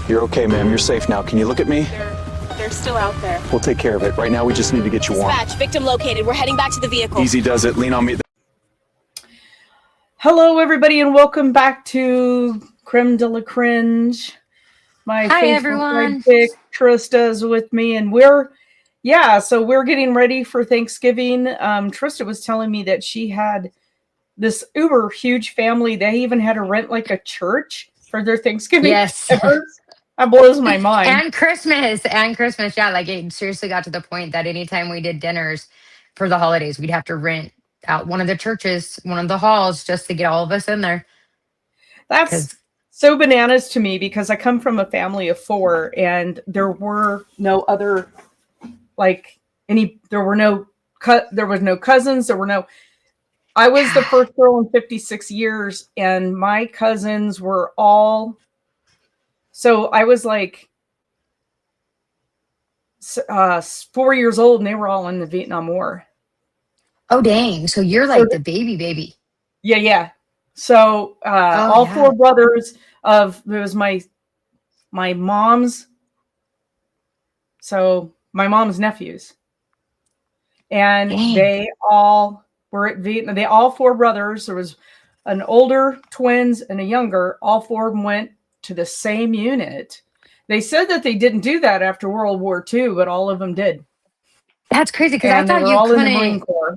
You're okay, ma'am. You're safe now. Can you look at me? They're still out there. We'll take care of it. Right now, we just need to get you warm. Dispatch, victim located. We're heading back to the vehicle. Easy does it. Lean on me. Hello, everybody, and welcome back to Creme de la Cringe. My Hi, faithful everyone. sidekick Trista is with me, and we're getting ready for Thanksgiving. Trista was telling me that she had this uber huge family. They even had to rent like a church for their Thanksgiving. Yes. dinners. That blows my mind. And Christmas. Yeah, like it seriously got to the point that anytime we did dinners for the holidays, we'd have to rent out one of the churches, one of the halls, just to get all of us in there. That's so bananas to me because I come from a family of 4 and there were no other, there was no cousins. I was the first girl in 56 years and my cousins were all, so I was like 4 years old and they were all in the Vietnam War. Oh, dang. So you're like the baby. Yeah. So all 4 brothers it was my mom's. So my mom's nephews. And they all were at Vietnam. They all 4 brothers. There was an older twins and a younger. All 4 of them went to the same unit. They said that they didn't do that after World War II, but all of them did. That's crazy because I thought they were you all couldn't. In the Marine Corps.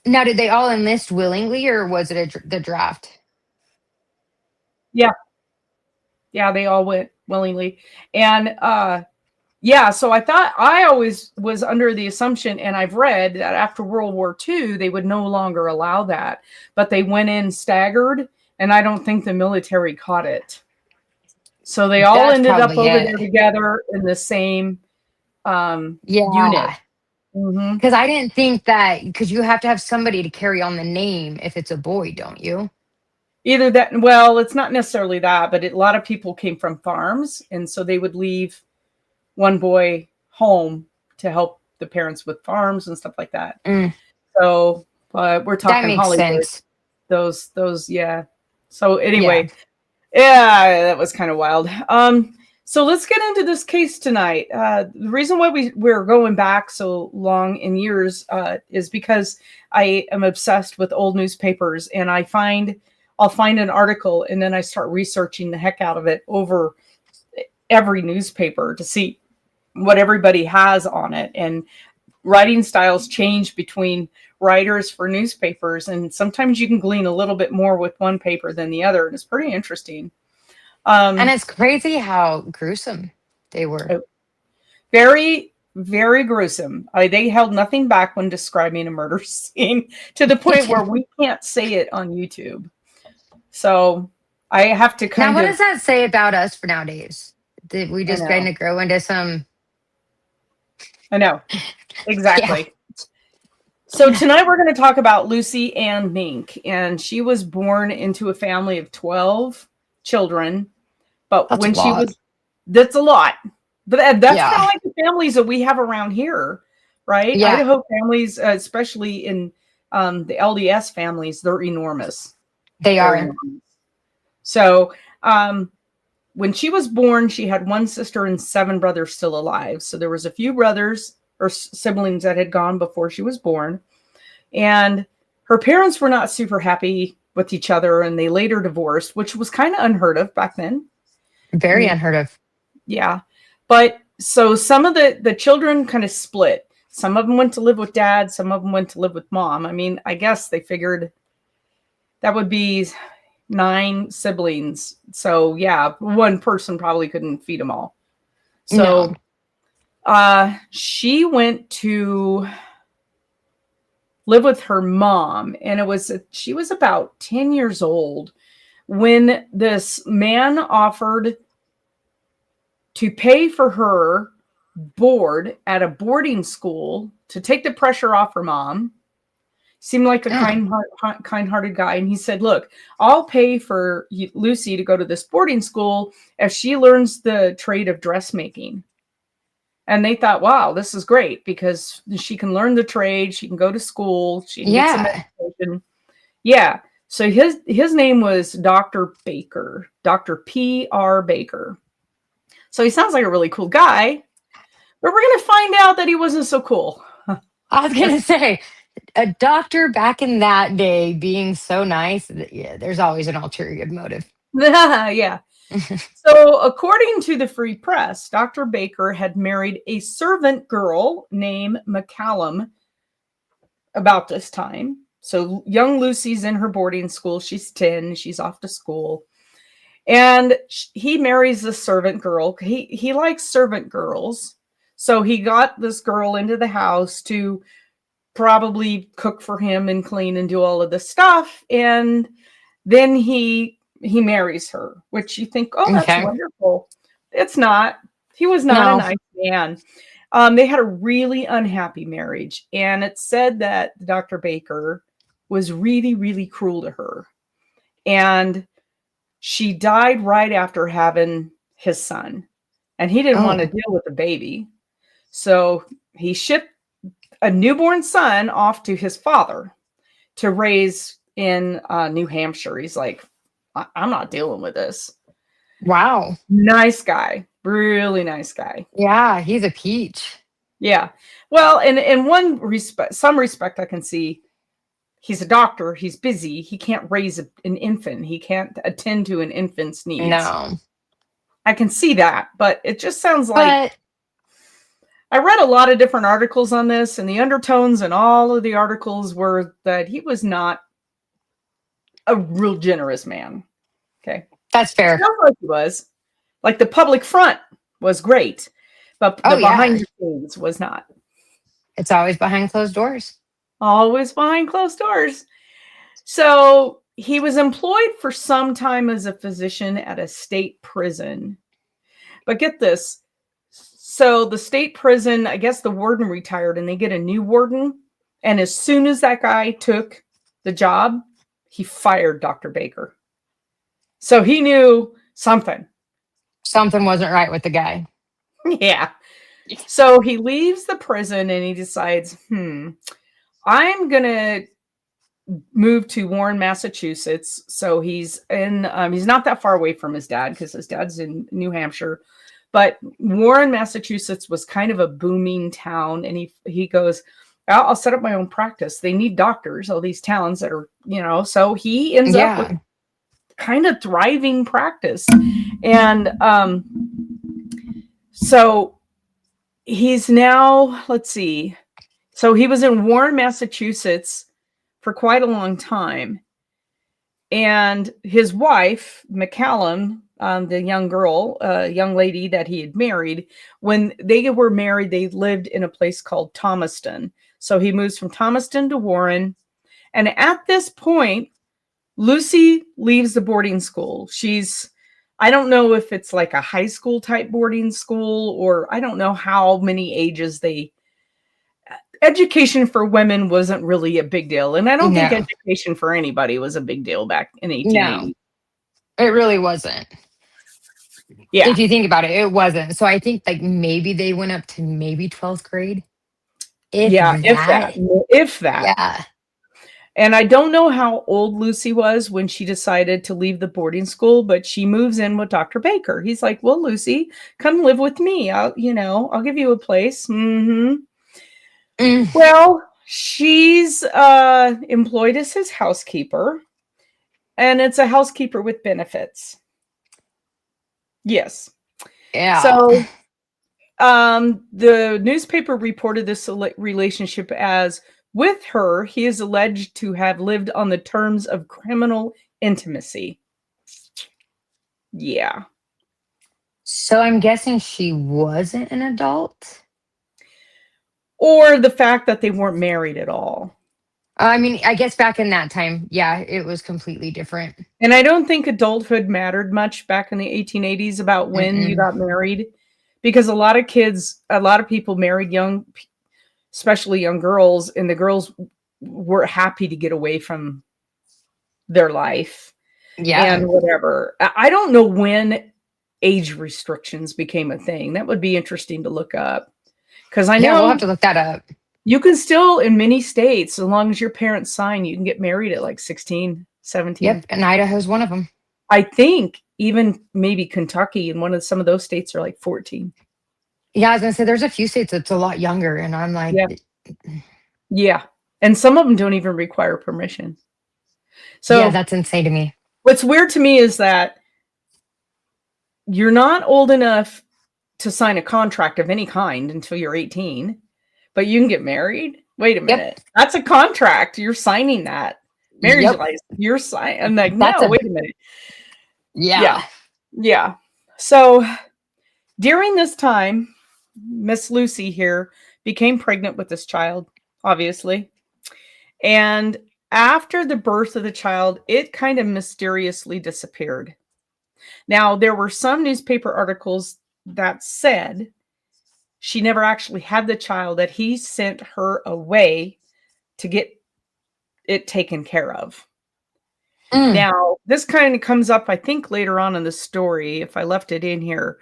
Now, did they all enlist willingly, or was it the draft? Yeah, they all went willingly, and so I always was under the assumption, and I've read that after World War II they would no longer allow that, but they went in staggered, and I don't think the military caught it. So they all ended up over there together in the same unit. Because I didn't think that, because you have to have somebody to carry on the name if it's a boy, don't you? Either that, well, it's not necessarily that, but a lot of people came from farms, and so they would leave one boy home to help the parents with farms and stuff like that. So, but we're talking that makes Hollywood. Sense. Those, yeah. So anyway, that was kind of wild. So let's get into this case tonight. The reason why we're going back so long in years is because I am obsessed with old newspapers, and I'll find an article and then I start researching the heck out of it over every newspaper to see what everybody has on it. And writing styles change between writers for newspapers, and sometimes you can glean a little bit more with one paper than the other, and it's pretty interesting. And it's crazy how gruesome they were. Very, very gruesome. They held nothing back when describing a murder scene to the point where we can't say it on YouTube. So I have to Now, what does that say about us for nowadays? Did we just kind of grow into some? I know. Exactly. So tonight we're going to talk about Lucy Ann Mink, and she was born into a family of 12 children. But that's that's a lot. But that's kind of like the families that we have around here, right? Yeah. Idaho families, especially in the LDS families, they're enormous. They are. Enormous. So when she was born, she had 1 sister and 7 brothers still alive. So there was a few brothers or siblings that had gone before she was born. And her parents were not super happy with each other, and they later divorced, which was kind of unheard of back then. Very unheard of. Yeah. But so some of the children kind of split. Some of them went to live with dad. Some of them went to live with mom. I mean, I guess they figured that would be 9 siblings. So yeah, one person probably couldn't feed them all. So she went to live with her mom, and she was about 10 years old when this man offered to pay for her board at a boarding school to take the pressure off her mom. Seemed like a kind-hearted guy. And he said, look, I'll pay for Lucy to go to this boarding school if she learns the trade of dressmaking. And they thought, wow, this is great because she can learn the trade. She can go to school. She can get some education. Yeah. So his name was Dr. Baker, Dr. P.R. Baker. So he sounds like a really cool guy, but we're going to find out that he wasn't so cool. I was gonna say, a doctor back in that day being so nice. Yeah, there's always an ulterior motive. Yeah. So, according to the Free Press, Dr. Baker had married a servant girl named McCallum about this time. So, young Lucy's in her boarding school. She's 10. She's off to school. And he marries the servant girl. He likes servant girls. So, he got this girl into the house to probably cook for him and clean and do all of this stuff. And then he marries her, which you think, oh, that's Okay. wonderful. It's not. He was not a No. nice man. They had a really unhappy marriage, and it's said that Dr. Baker was really, really cruel to her, and she died right after having his son, and he didn't want to Oh, deal with the baby, so he shipped a newborn son off to his father to raise in New Hampshire. He's like, I'm not dealing with this. wow. Nice guy, really nice guy. Yeah, he's a peach. Yeah. Well, in one respect, some respect, I can see he's a doctor. He's busy. He can't raise an infant. He can't attend to an infant's needs. No, I can see that, but it just sounds like but I read a lot of different articles on this, and the undertones in all of the articles were that he was not a real generous man. Okay. that's fair. Sounds like he was. Like the public front was great, but the Oh yeah, behind the scenes was not. it's always behind closed doors. Always behind closed doors. So he was employed for some time as a physician at a state prison. But get this. So the state prison, I guess the warden retired and they get a new warden. And as soon as that guy took the job, he fired Dr. Baker. So he knew something. Something wasn't right with the guy. Yeah. So he leaves the prison and he decides, I'm going to move to Warren, Massachusetts. So he's he's not that far away from his dad because his dad's in New Hampshire. But Warren, Massachusetts was kind of a booming town. And he goes, I'll set up my own practice. They need doctors, all these towns that are, so he ends up with kind of thriving practice. And so he's now, let's see. So he was in Warren, Massachusetts for quite a long time. And his wife, McCallum, the young lady that he had married, when they were married, they lived in a place called Thomaston. So he moves from Thomaston to Warren. And at this point, Lucy leaves the boarding school. I don't know if it's like a high school type boarding school, or I don't know how many ages education for women wasn't really a big deal. And I don't think education for anybody was a big deal back in 1880. No, it really wasn't. Yeah. If you think about it, it wasn't. So I think like maybe they went up to maybe 12th grade. If that. Yeah. And I don't know how old Lucy was when she decided to leave the boarding school, but she moves in with Dr. Baker. He's like, well, Lucy, come live with me. I'll give you a place. Well, she's employed as his housekeeper, and it's a housekeeper with benefits. Yes. Yeah. So the newspaper reported this relationship as, with her, he is alleged to have lived on the terms of criminal intimacy. Yeah. So I'm guessing she wasn't an adult? Or the fact that they weren't married at all. I mean, I guess back in that time, yeah, it was completely different. And I don't think adulthood mattered much back in the 1880s about when you got married, because a lot of people married young, especially young girls, and the girls were happy to get away from their life. Yeah. And whatever. I don't know when age restrictions became a thing. That would be interesting to look up. Because I know we'll have to look that up. You can still, in many states, as long as your parents sign, you can get married at like 16. 17. Yep. And Idaho's one of them. I think even maybe Kentucky and some of those states are like 14. Yeah, I was gonna say there's a few states that's a lot younger, and I'm like, Yeah. Yeah. And some of them don't even require permission. So yeah, that's insane to me. what's weird to me is that you're not old enough to sign a contract of any kind until you're 18, but you can get married. Wait a minute. That's a contract. You're signing that. Marriage Yep. license. You're signing. I'm like, That's no, wait a minute. Yeah. Yeah. So during this time, Miss Lucy here became pregnant with this child, obviously. And after the birth of the child, it kind of mysteriously disappeared. Now, there were some newspaper articles that said she never actually had the child, that he sent her away to get it taken care of. Now, this kind of comes up, I think, later on in the story, if I left it in here.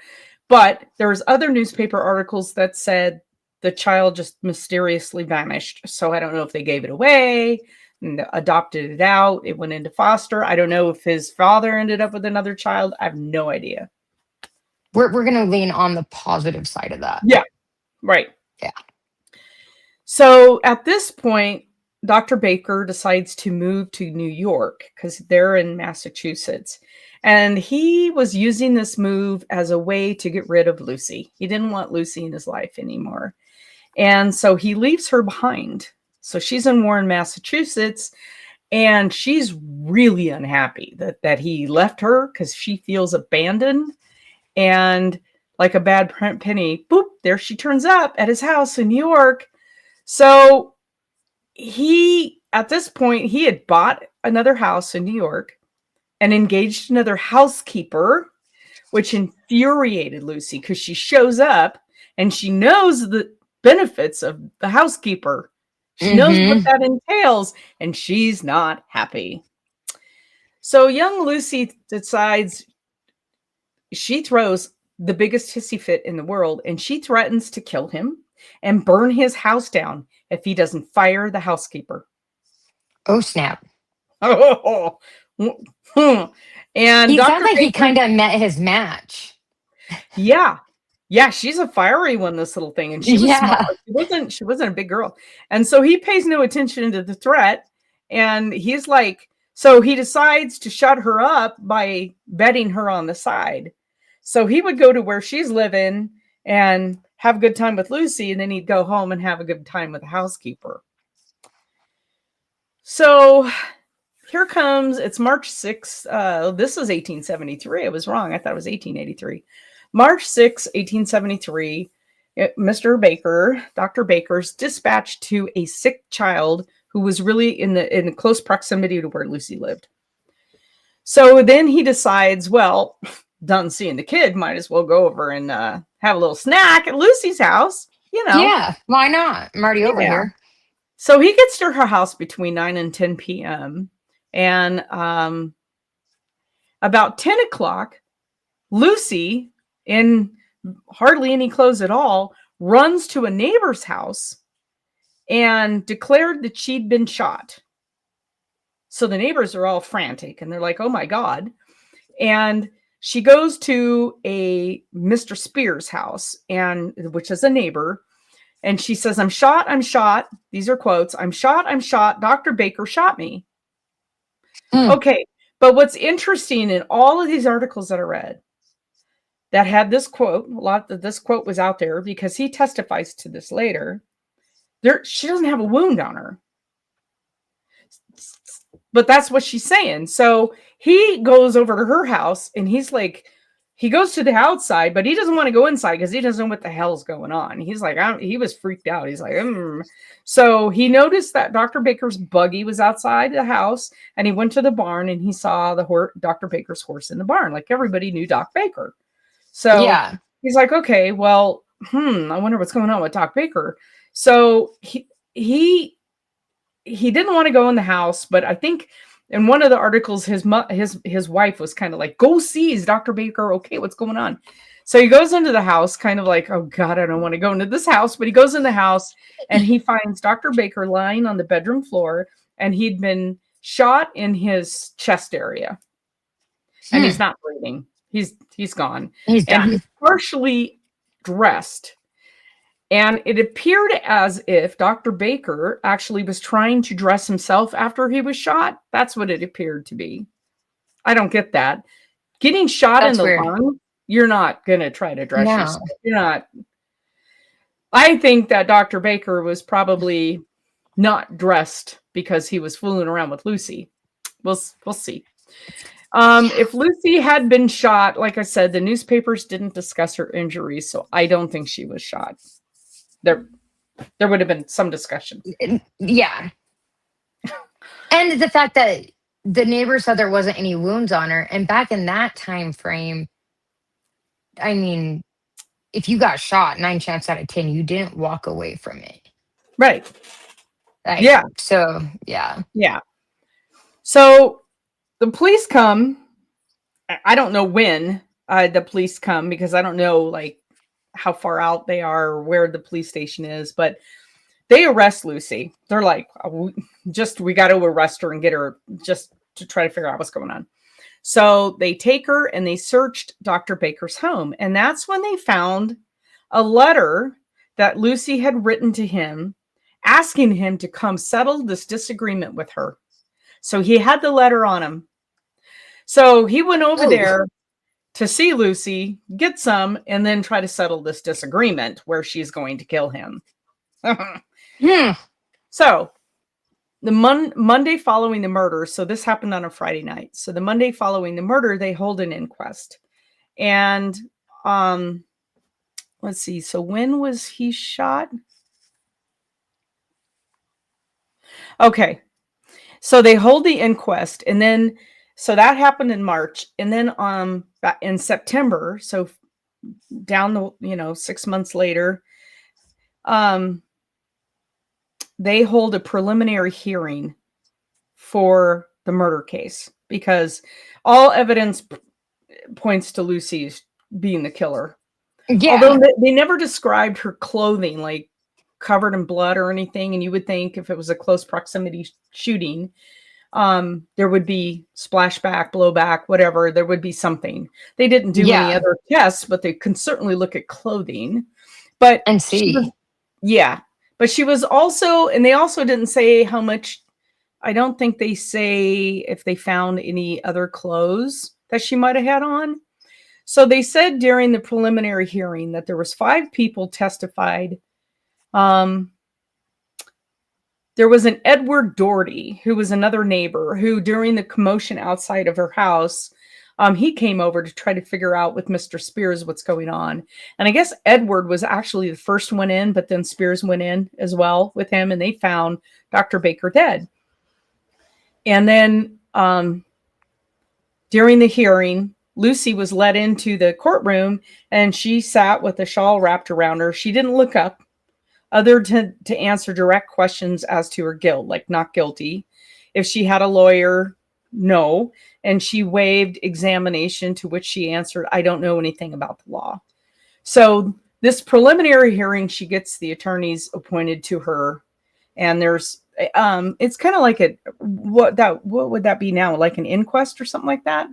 But there's other newspaper articles that said the child just mysteriously vanished. So I don't know if they gave it away and adopted it out. It went into foster. I don't know if his father ended up with another child. I have no idea. We're gonna lean on the positive side of that. Yeah, right. Yeah. So at this point, Dr. Baker decides to move to New York because they're in Massachusetts. And he was using this move as a way to get rid of Lucy. He didn't want Lucy in his life anymore. And so he leaves her behind. So she's in Warren, Massachusetts, and she's really unhappy that he left her because she feels abandoned. And like a bad penny, boop, there she turns up at his house in New York. So at this point, he had bought another house in New York and engaged another housekeeper, which infuriated Lucy because she shows up and she knows the benefits of the housekeeper. She knows what that entails, and she's not happy. So young Lucy decides she throws the biggest hissy fit in the world, and she threatens to kill him and burn his house down if he doesn't fire the housekeeper. Oh, snap. Oh, and He Dr. sounds like he Baker, kind of met his match. yeah, she's a fiery one, this little thing, and she was small. She wasn't a big girl, and so he pays no attention to the threat, and he's like, so he decides to shut her up by betting her on the side. So he would go to where she's living and have a good time with Lucy, and then he'd go home and have a good time with the housekeeper. So here comes, it's March 6th. This is 1873. I was wrong. I thought it was 1883. March 6, 1873, Mr. Baker, Dr. Baker's dispatched to a sick child who was really in close proximity to where Lucy lived. So then he decides, well, done seeing the kid, might as well go over and have a little snack at Lucy's house, Yeah, why not? I'm already over here. So he gets to her house between 9 and 10 p.m. And about 10 o'clock, Lucy, in hardly any clothes at all, runs to a neighbor's house and declared that she'd been shot. So the neighbors are all frantic and they're like, oh my God. And she goes to a Mr. Spears' house, which is a neighbor. And she says, I'm shot. These are quotes. I'm shot. Dr. Baker shot me. Okay. But what's interesting in all of these articles that I read that had this quote, this quote was out there because he testifies to this later. She doesn't have a wound on her. But that's what she's saying. So he goes over to her house and he's like, he goes to the outside, but he doesn't want to go inside because he doesn't know what the hell's going on. He's like, he was freaked out. He's like, So he noticed that Dr. Baker's buggy was outside the house, and he went to the barn and he saw Dr. Baker's horse in the barn. Like everybody knew Doc Baker. So he's like, okay, well, I wonder what's going on with Doc Baker. So he didn't want to go in the house, but I think in one of the articles, his wife was kind of like, go see, is Dr. Baker okay? What's going on? So he goes into the house kind of like, oh God, I don't want to go into this house. But he goes in the house and he finds Dr. Baker lying on the bedroom floor, and he'd been shot in his chest area, and he's not breathing. He's gone. He's And done. he's partially dressed. And it appeared as if Dr. Baker actually was trying to dress himself after he was shot. That's what it appeared to be. I don't get that. Getting shot in That's the weird. lung, you're not going to try to dress No. yourself. You're not. I think that Dr. Baker was probably not dressed because he was fooling around with Lucy. We'll see. If Lucy had been shot, like I said, the newspapers didn't discuss her injuries, so I don't think she was shot. There would have been some discussion. Yeah. And the fact that the neighbor said there wasn't any wounds on her. And back in that time frame, I mean, if you got shot, 9 chances out of 10, you didn't walk away from it. Right. Like, Yeah. So, yeah. Yeah. So the police come. I don't know when the police come because I don't know like how far out they are or where the police station is, but they arrest Lucy. They're like, we got to arrest her and get her just to try to figure out what's going on. So they take her and they searched Dr. Baker's home. And that's when they found a letter that Lucy had written to him asking him to come settle this disagreement with her. So he had the letter on him. So he went over there to see Lucy, get some, and then try to settle this disagreement where she's going to kill him. So the Monday following the murder, so this happened on a Friday night. So the Monday following the murder, they hold an inquest. And let's see. So when was he shot? Okay. So they hold the inquest, and then so that happened in March, and then in September, so down the 6 months later, they hold a preliminary hearing for the murder case because all evidence points to Lucy being the killer. Yeah. Although they never described her clothing like covered in blood or anything, and you would think if it was a close proximity shooting, there would be splashback, blowback, whatever. There would be something. They didn't do any other tests, but they can certainly look at clothing. But and see. But she was also, and they also didn't say how much. I don't think they say if they found any other clothes that she might have had on. So they said during the preliminary hearing that there was 5 people testified. There was an Edward Doherty, who was another neighbor, who during the commotion outside of her house, he came over to try to figure out with Mr. Spears what's going on. And I guess Edward was actually the first one in, but then Spears went in as well with him, and they found Dr. Baker dead. And then during the hearing, Lucy was led into the courtroom, and she sat with a shawl wrapped around her. She didn't look up other to answer direct questions as to her guilt, like not guilty. If she had a lawyer, no. And she waived examination, to which she answered, I don't know anything about the law. So this preliminary hearing, she gets the attorneys appointed to her. And there's, it's kind of like what would that be now? Like an inquest or something like that?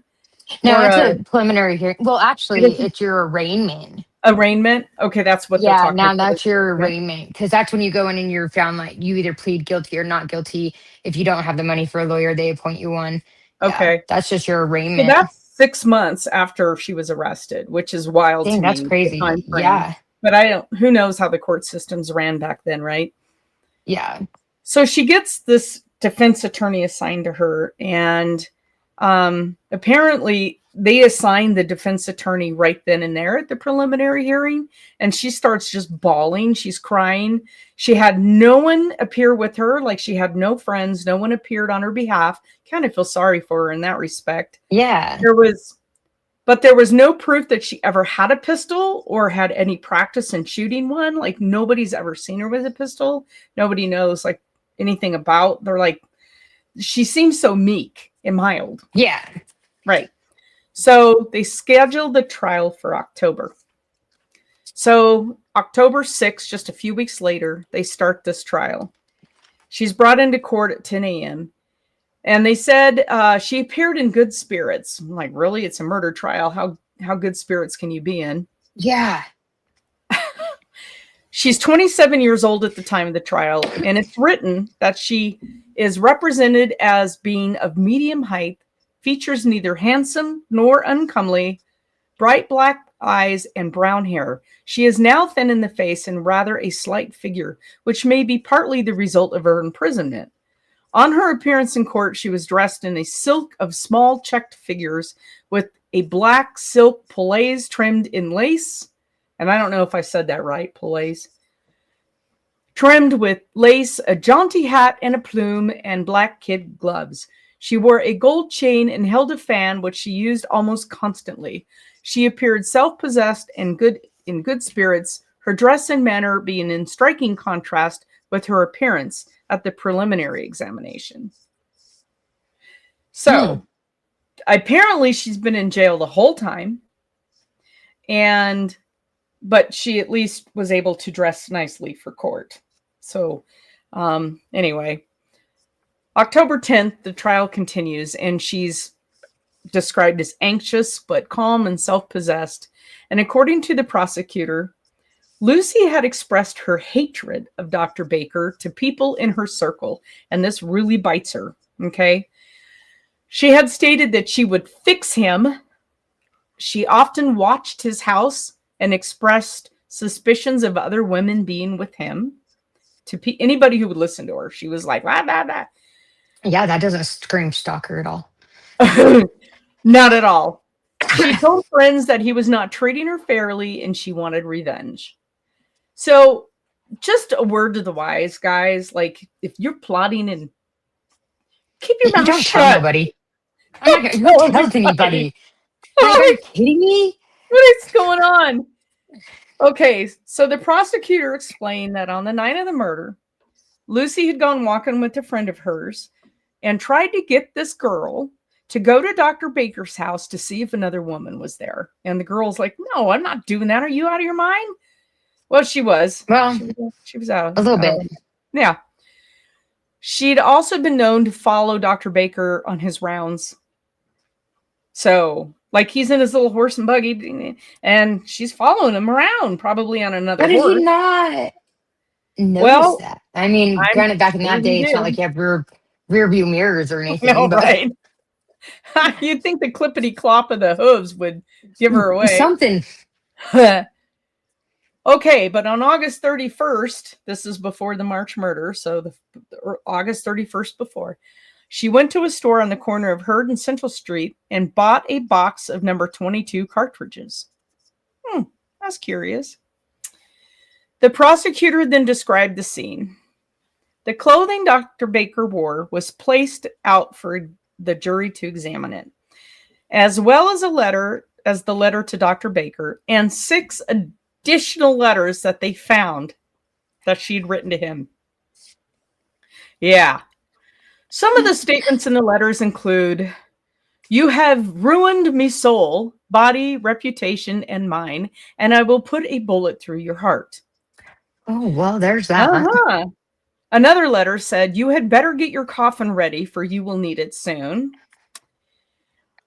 No, it's a preliminary hearing. Well, actually, it's your arraignment. Arraignment? Okay, that's what they're talking about. Yeah, now that's your arraignment. Because that's when you go in and you're found like you either plead guilty or not guilty. If you don't have the money for a lawyer, they appoint you one. Okay. That's just your arraignment. So that's 6 months after she was arrested, which is wild to me. That's crazy. Yeah. But who knows how the court systems ran back then, right? Yeah. So she gets this defense attorney assigned to her, and apparently they assigned the defense attorney right then and there at the preliminary hearing, and she starts just bawling. She's crying. She had no one appear with her, like she had no friends. No one appeared on her behalf. Kind of feel sorry for her in that respect. Yeah. There was no proof that she ever had a pistol or had any practice in shooting one. Like nobody's ever seen her with a pistol. Nobody knows like anything about. They're like, she seems so meek and mild. Yeah. Right. So they scheduled the trial for October. So October 6th, just a few weeks later, they start this trial. She's brought into court at 10 a.m. And they said she appeared in good spirits. I'm like, really? It's a murder trial. How good spirits can you be in? Yeah. She's 27 years old at the time of the trial, and it's written that she is represented as being of medium height, features neither handsome nor uncomely, bright black eyes, and brown hair. She is now thin in the face and rather a slight figure, which may be partly the result of her imprisonment. On her appearance in court, she was dressed in a silk of small checked figures with a black silk pelisse trimmed in lace. And I don't know if I said that right, pelisse. Trimmed with lace, a jaunty hat and a plume, and black kid gloves. She wore a gold chain and held a fan, which she used almost constantly. She appeared self-possessed and in good spirits, her dress and manner being in striking contrast with her appearance at the preliminary examination. So, apparently she's been in jail the whole time, but she at least was able to dress nicely for court. So, anyway, October 10th, the trial continues, and she's described as anxious but calm and self-possessed. And according to the prosecutor, Lucy had expressed her hatred of Dr. Baker to people in her circle, and this really bites her, okay? She had stated that she would fix him. She often watched his house and expressed suspicions of other women being with him. To anybody who would listen to her, she was like, blah, blah, blah. Yeah, that doesn't scream stalker at all. Not at all. She told friends that he was not treating her fairly and she wanted revenge. So just a word to the wise, guys. Like, if you're plotting, and keep your mouth Don't shut. tell nobody. I'm not going to tell anybody. Are you kidding me? What is going on? Okay, so the prosecutor explained that on the night of the murder, Lucy had gone walking with a friend of hers and tried to get this girl to go to Dr. Baker's house to see if another woman was there. And the girl's like, no, I'm not doing that. Are you out of your mind? Well, she was. Well, she was out. A little bit. Yeah. She'd also been known to follow Dr. Baker on his rounds. So, like, he's in his little horse and buggy, and she's following him around, probably on another How did horse. he not notice that? I mean, granted, back in that day, it's not like you have rear view mirrors or anything. No, but right? You'd think the clippity clop of the hooves would give her away. Something. Okay, but on August 31st, this is before the March murder, so the August 31st before, she went to a store on the corner of Hurd and Central Street and bought a box of number 22 cartridges. That's curious. The prosecutor then described the scene. The clothing Dr. Baker wore was placed out for the jury to examine it, as well as the letter to Dr. Baker and 6 additional letters that they found that she'd written to him. Yeah. Some of the statements in the letters include, "You have ruined me soul, body, reputation, and mine, and I will put a bullet through your heart." Oh, well, there's that. Another letter said, "You had better get your coffin ready, for you will need it soon."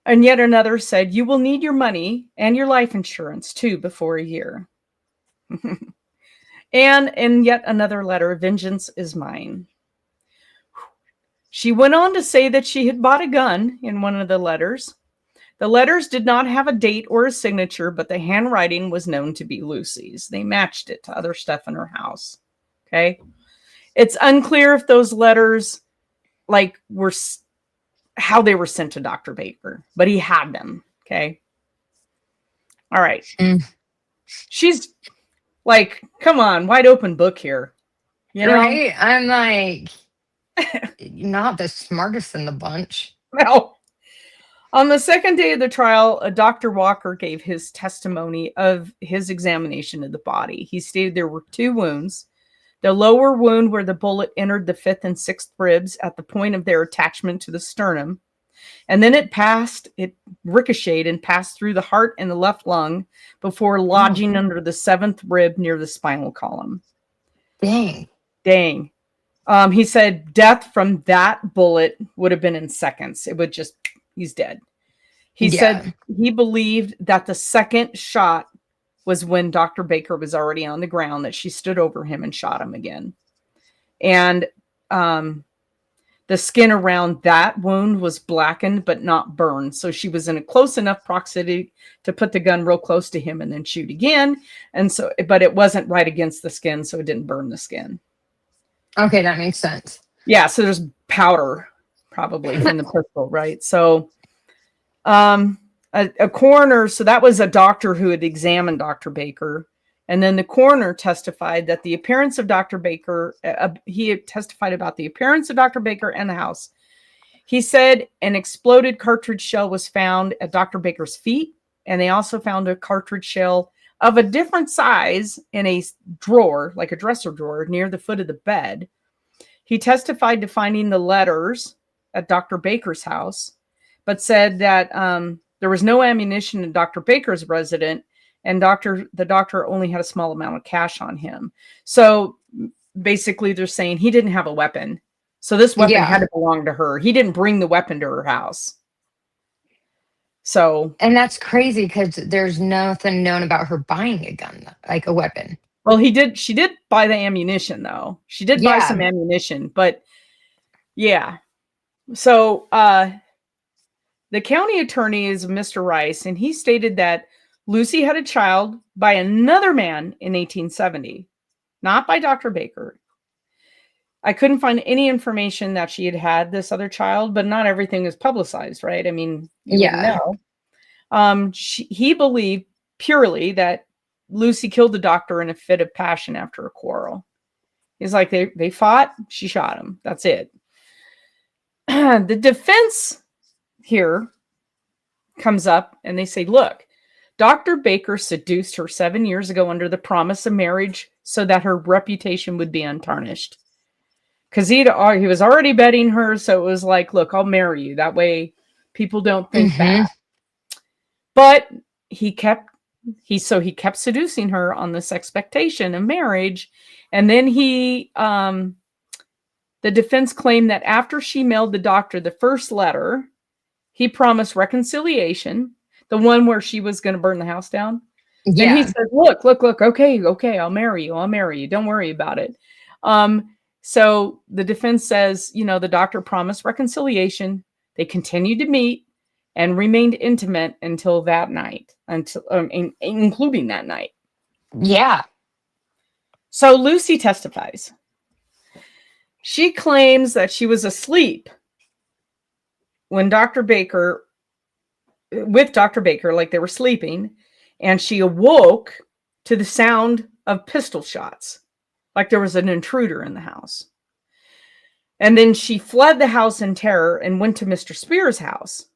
And yet another said, "You will need your money and your life insurance, too, before a year." And in yet another letter, "Vengeance is mine." She went on to say that she had bought a gun in one of the letters. The letters did not have a date or a signature, but the handwriting was known to be Lucy's. They matched it to other stuff in her house. Okay. It's unclear if those letters were how they were sent to Dr. Baker, but he had them. Okay. All right. She's like, come on, wide open book here. You know? Right? I'm like, not the smartest in the bunch. No. On the second day of the trial, Dr. Walker gave his testimony of his examination of the body. He stated there were 2 wounds. The lower wound where the bullet entered the 5th and 6th ribs at the point of their attachment to the sternum. And then it ricocheted and passed through the heart and the left lung before lodging under the 7th rib near the spinal column. Dang. He said death from that bullet would have been in seconds. It would just, he's dead. He said he believed that the second shot was when Dr. Baker was already on the ground, that she stood over him and shot him again. And the skin around that wound was blackened but not burned. So she was in a close enough proximity to put the gun real close to him and then shoot again. And so, but it wasn't right against the skin, so it didn't burn the skin. Okay, that makes sense. Yeah, so there's powder probably from the pistol, right? So a coroner, so that was a doctor who had examined Dr. Baker. And then the coroner testified that the appearance of Dr. Baker, he had testified about the appearance of Dr. Baker and the house. He said an exploded cartridge shell was found at Dr. Baker's feet. And they also found a cartridge shell of a different size in a drawer, like a dresser drawer, near the foot of the bed. He testified to finding the letters at Dr. Baker's house, but said that there was no ammunition in Dr. Baker's residence, and the doctor only had a small amount of cash on him. So basically they're saying he didn't have a weapon. So this weapon had to belong to her. He didn't bring the weapon to her house. So, and that's crazy because there's nothing known about her buying a gun, like a weapon. Well, she did buy the ammunition though. She did buy some ammunition, but yeah. So, the county attorney is Mr. Rice, and he stated that Lucy had a child by another man in 1870, not by Dr. Baker. I couldn't find any information that she had had this other child, but not everything is publicized, right? I mean, you wouldn't know. He believed purely that Lucy killed the doctor in a fit of passion after a quarrel. He's like, they fought, she shot him. That's it. The defense here comes up and they say, look, Dr. Baker seduced her 7 years ago under the promise of marriage so that her reputation would be untarnished. Because he was already betting her, so it was like, look, I'll marry you. That way people don't think that. But he kept seducing her on this expectation of marriage. And then the defense claimed that after she mailed the doctor the first letter, he promised reconciliation, the one where she was going to burn the house down. Yeah. And he said, look, okay, I'll marry you. Don't worry about it. So the defense says, the doctor promised reconciliation. They continued to meet and remained intimate until that night, including that night. Yeah. So Lucy testifies. She claims that she was asleep when Dr. Baker, like they were sleeping, and she awoke to the sound of pistol shots, like there was an intruder in the house. And then she fled the house in terror and went to Mr. Spears' house.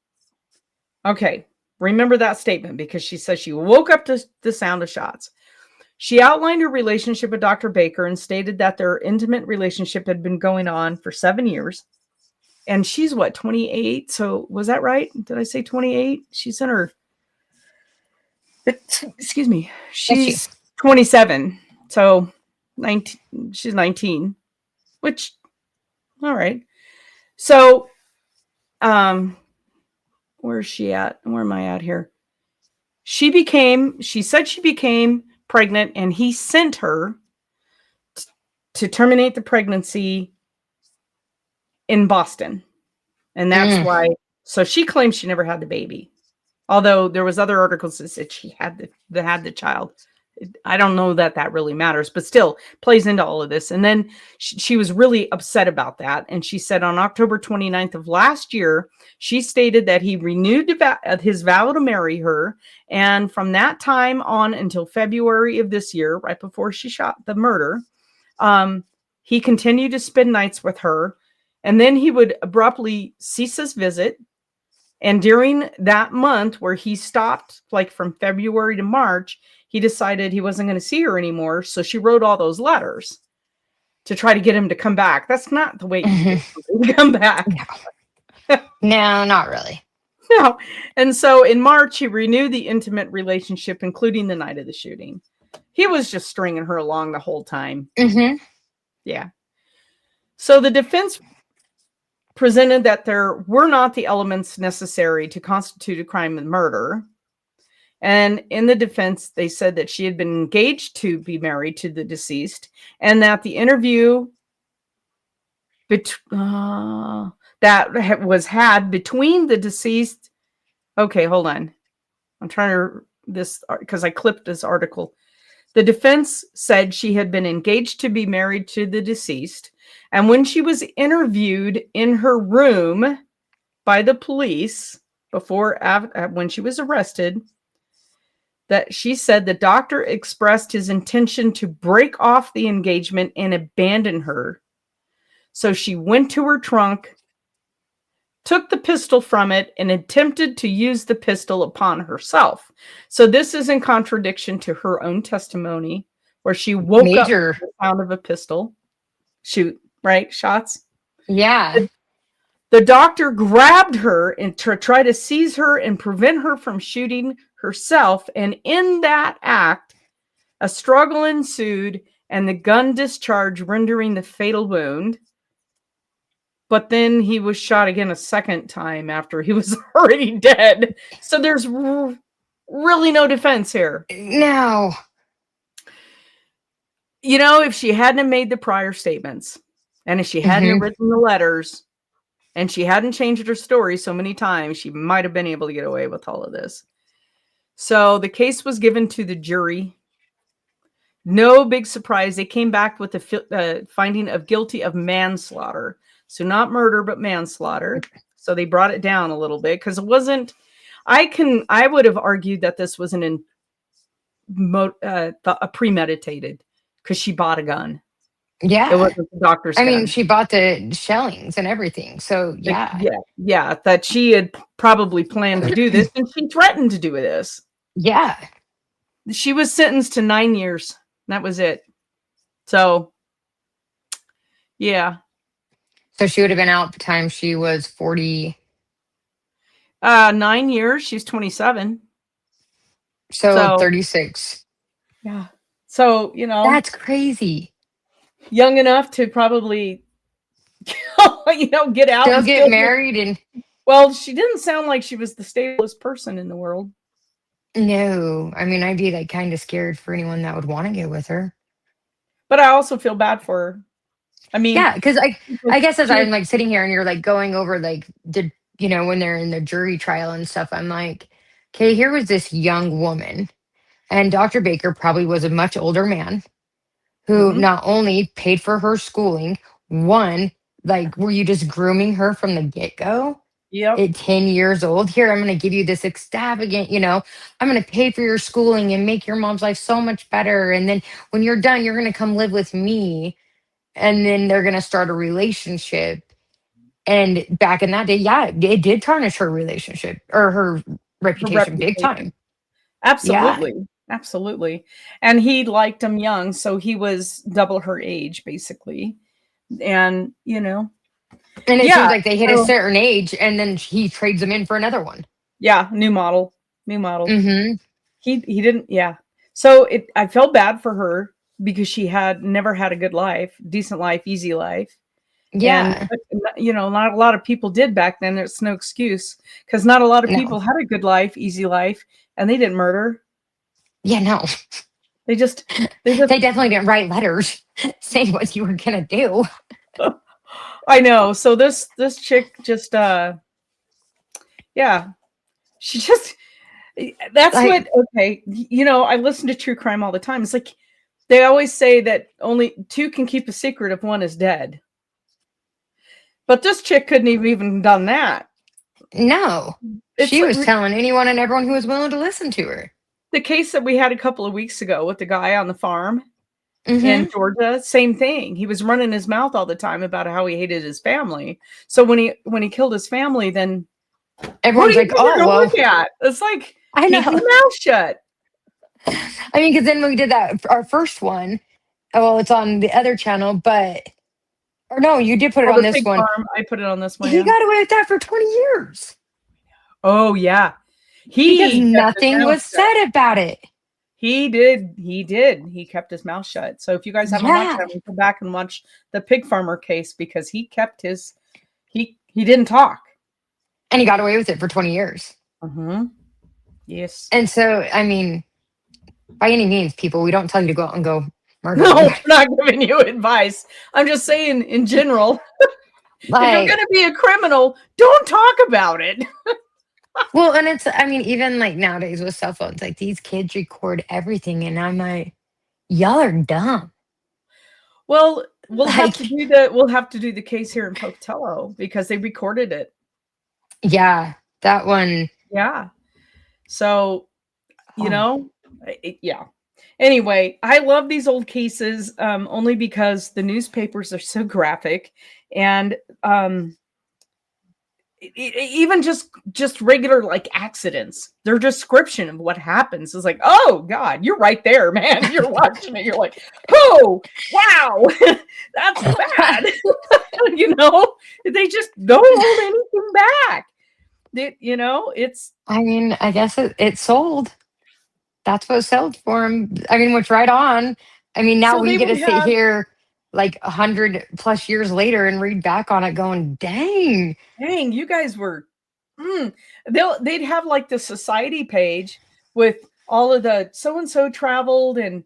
Okay, remember that statement because she says she woke up to the sound of shots. She outlined her relationship with Dr. Baker and stated that their intimate relationship had been going on for 7 years. And she's 28? So was that right? Did I say 28? She's in her, excuse me, she's 27. So 19, she's 19, which, all right. So, where's she at? Where am I at here? She said she became pregnant and he sent her to terminate the pregnancy in Boston. And that's why, so she claims she never had the baby. Although there was other articles that said she had the child. I don't know that really matters, but still plays into all of this. And then she was really upset about that. And she said on October 29th of last year, she stated that he renewed his vow to marry her. And from that time on until February of this year, right before she shot the murder, he continued to spend nights with her. And then he would abruptly cease his visit. And during that month where he stopped, like from February to March, he decided he wasn't going to see her anymore. So she wrote all those letters to try to get him to come back. That's not the way you come back. No, not really. No. And so in March, he renewed the intimate relationship, including the night of the shooting. He was just stringing her along the whole time. Yeah. So the defense presented that there were not the elements necessary to constitute a crime of murder. And in the defense, they said that she had been engaged to be married to the deceased, and that the interview that was had between the deceased. Okay, hold on. I'm trying to this because I clipped this article. The defense said she had been engaged to be married to the deceased, and when she was interviewed in her room by the police when she was arrested, that she said the doctor expressed his intention to break off the engagement and abandon her. So she went to her trunk, took the pistol from it, and attempted to use the pistol upon herself. So this is in contradiction to her own testimony, where she woke up to the sound of a pistol. Shoot, right? Shots? Yeah. The doctor grabbed her and to try to seize her and prevent her from shooting herself. And in that act, a struggle ensued and the gun discharged, rendering the fatal wound. But then he was shot again a second time after he was already dead. So there's really no defense here. No. You know, if she hadn't made the prior statements, and if she hadn't written the letters, and she hadn't changed her story so many times, she might have been able to get away with all of this. So the case was given to the jury. No big surprise. They came back with the finding of guilty of manslaughter. So not murder, but manslaughter. So they brought it down a little bit because it wasn't. I would have argued that this wasn't a premeditated because she bought a gun. Yeah. It wasn't the doctor's gun. I mean, she bought the shellings and everything. So yeah. Yeah. That she had probably planned to do this and she threatened to do this. Yeah. She was sentenced to 9 years. That was it. So, yeah. So she would have been out the time she was 40. 9 years. She's 27. So 36. Yeah. So, you know. That's crazy. Young enough to probably, get out. Still get married and. Well, she didn't sound like she was the stablest person in the world. No. I mean, I'd be like kind of scared for anyone that would want to get with her. But I also feel bad for her. I mean, yeah, because I guess as I'm like sitting here and you're like going over like when they're in the jury trial and stuff, I'm like, okay, here was this young woman, and Dr. Baker probably was a much older man who not only paid for her schooling, were you just grooming her from the get-go? Yep. At 10 years old, here, I'm going to give you this extravagant, I'm going to pay for your schooling and make your mom's life so much better. And then when you're done, you're going to come live with me. And then they're going to start a relationship. And back in that day, yeah, it did tarnish her relationship or her reputation big time. Absolutely. Yeah. Absolutely. And he liked him young. So he was double her age, basically. And, And it seems like they hit a certain age and then he trades them in for another one. Yeah. New model. Mm-hmm. He didn't. Yeah. So I felt bad for her because she had never had a good life, decent life, easy life. Yeah. And, not a lot of people did back then. There's no excuse because not a lot of people had a good life, easy life, and they didn't murder. Yeah, no. They definitely didn't write letters saying what you were going to do. I know. So this chick just, she just, that's I listen to true crime all the time. It's like, they always say that only two can keep a secret if one is dead. But this chick couldn't have even done that. No. She was telling anyone and everyone who was willing to listen to her. The case that we had a couple of weeks ago with the guy on the farm in Georgia, same thing. He was running his mouth all the time about how he hated his family. So when he killed his family, then everyone's like, "Oh, well." Look at? It's like, I know. Keep your mouth shut. I mean, because then we did that our first one. Well, it's on the other channel, or no, you did put it on this one. Farm, I put it on this one. He got away with that for 20 years. Oh yeah, because nothing was said about it. He did. He did. He kept his mouth shut. So if you guys haven't watched Yeah. that, go back and watch the pig farmer case because he kept his. He didn't talk. And he got away with it for 20 years. Mm-hmm. Yes. And so, I mean, by any means, people, we don't tell you to go out and go murder No, I'm anybody. not giving you advice. I'm just saying in general, if you're Like, going to be a criminal, don't talk about it. well, and it's, I mean, even like nowadays with cell phones, like these kids record everything. And I'm like, y'all are dumb. Well, we'll have to Like, do the case here in Pocatello because they recorded it. yeah, that one. Yeah. So, you Oh, know, yeah. Anyway, I love these old cases only because the newspapers are so graphic, and even just regular like accidents, their description of what happens is like, oh God, you're right there, man. You're watching it. You're like, oh wow, that's bad. You know, they just don't hold anything back. It's I mean, I guess it sold. That's what sold for him. I mean, which right on. I mean, now so we they get to would sit have. here like 100+ years later and read back on it going, dang. Dang, you guys were. Mm. They'd have like the society page with all of the so and so traveled and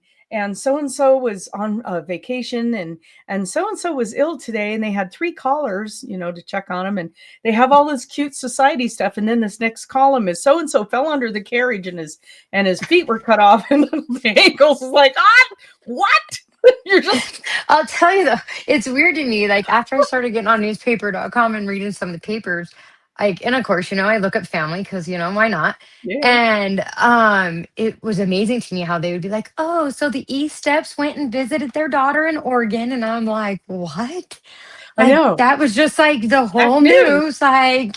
so and so was on a vacation and so was ill today and they had 3 callers, to check on them, and they have all this cute society stuff, and then this next column is so and so fell under the carriage and his feet were cut off and the ankles is like, what? You're just I'll tell you though, it's weird to me. Like after I started getting on newspaper.com and reading some of the papers, like, and of course, I look up family because, why not? yeah. And it was amazing to me how they would be like, oh, so the East Steps went and visited their daughter in Oregon. And I'm like, what? I Like know. that was just like the That's whole new. news. Like,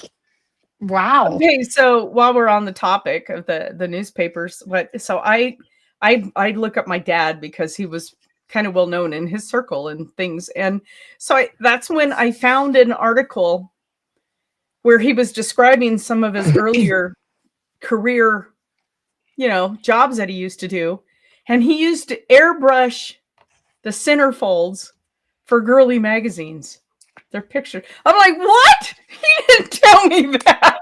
wow. Okay, so while we're on the topic of the newspapers, I look up my dad because he was kind of well known in his circle and things, and so that's when I found an article where he was describing some of his earlier career, jobs that he used to do, and he used to airbrush the centerfolds for girly magazines. Their picture. I'm like, what? He didn't tell me that.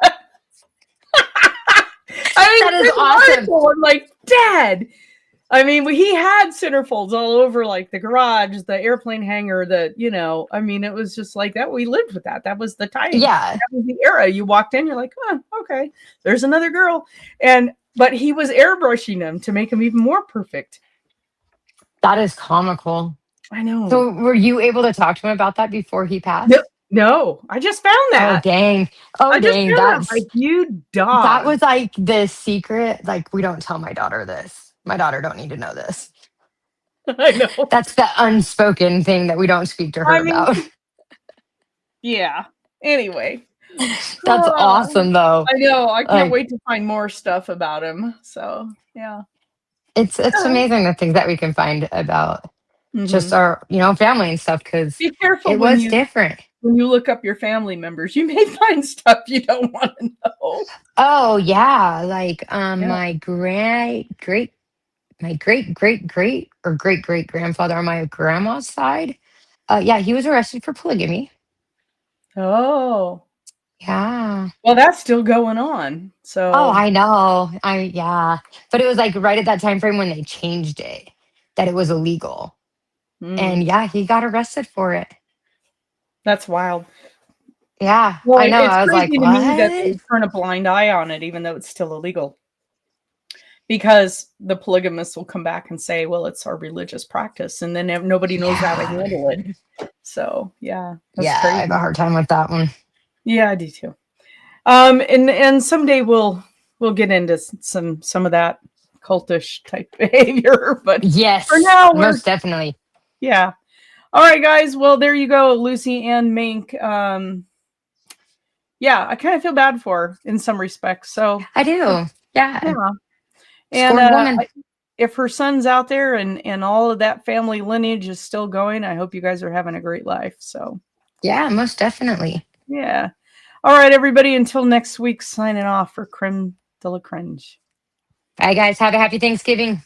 That is awesome. I'm like, Dad. I mean, he had centerfolds all over, like the garage, the airplane hangar, it was just like that. We lived with that. That was the time. Yeah. That was the era. You walked in, you're like, oh, okay, there's another girl. But he was airbrushing them to make them even more perfect. That is comical. I know. So were you able to talk to him about that before he passed? No, I just found that. Oh dang. I just found that. Like, you dog. That was like the secret. Like, we don't tell my daughter this. My daughter don't need to know this. I know. That's the unspoken thing that we don't speak to her about. Yeah. Anyway. That's awesome though. I know. I can't wait to find more stuff about him. So yeah. It's amazing the things that we can find about just our, family and stuff, because be careful it was different. When you look up your family members, you may find stuff you don't want to know. Oh yeah. Like my great great or great great grandfather on my grandma's side. Yeah, he was arrested for polygamy. Oh. Yeah. Well, that's still going on. So Oh, I know. Yeah. But it was like right at that time frame when they changed it that it was illegal. And yeah, he got arrested for it. That's wild. Yeah. Well, I know. It's I was crazy like, to me that what? they turn a blind eye on it, even though it's still illegal. Because the polygamists will come back and say, well, it's our religious practice. And then nobody knows how to handle it. So, yeah. Yeah, crazy. I have a hard time with that one. Yeah, I do too. And someday we'll get into some of that cultish type behavior. But yes, for now, most definitely. Yeah. All right, guys. Well, there you go, Lucy and Mink. Yeah, I kind of feel bad for her in some respects. So I do. Yeah. And if her son's out there and all of that family lineage is still going, I hope you guys are having a great life. So yeah, most definitely. Yeah. All right, everybody. Until next week, signing off for Creme de la Cringe. Bye, guys. Have a happy Thanksgiving.